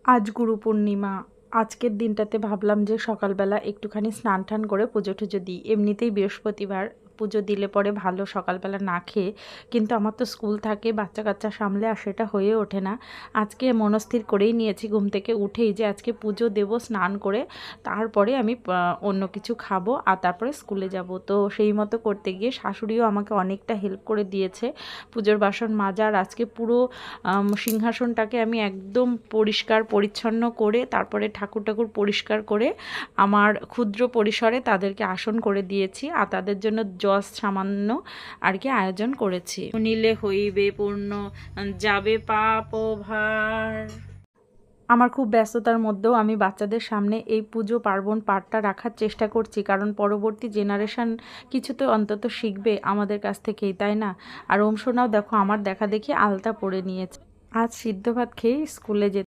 আজ গুরু পূর্ণিমা। আজকের দিনটাতে ভাবলাম যে সকালবেলা একটুখানি স্নান টান করে পুজো টুজো দিই। এমনিতেই বৃহস্পতিবার পুজো দিলে পরে ভালো সকালবেলা না খেয়ে, কিন্তু আমার তো স্কুল থাকে, বাচ্চা কাচ্চা সামলে, আর সেটা হয়ে ওঠে না। আজকে মনস্থির করেই নিয়েছি ঘুম থেকে উঠেই যে আজকে পুজো দেব স্নান করে, তারপরে আমি অন্য কিছু খাবো আর তারপরে স্কুলে যাব। তো সেই মতো করতে গিয়ে শাশুড়িও আমাকে অনেকটা হেল্প করে দিয়েছে পুজোর বাসন মাজার। আজকে পুরো সিংহাসনটাকে আমি একদম পরিষ্কার পরিচ্ছন্ন করে তারপরে ঠাকুর ঠাকুর পরিষ্কার করে আমার ক্ষুদ্র পরিসরে তাদেরকে আসন করে দিয়েছি, আর তাদের জন্য সামান্য আর কি আয়োজন করেছি। নিলে হইবে পূর্ণ, যাবে পাপ ভার। আমার খুব ব্যস্ততার মধ্যেও আমি বাচ্চাদের সামনে এই পুজো পার্বণ পাঠটা রাখার চেষ্টা করছি, কারণ পরবর্তী জেনারেশন কিছু তো অন্তত শিখবে আমাদের কাছ থেকেই, তাই না? আর ওম সোনাও দেখো আমার দেখা দেখি আলতা পরে নিয়েছে। আজ সিদ্ধ ভাত খেয়েই স্কুলে যেতে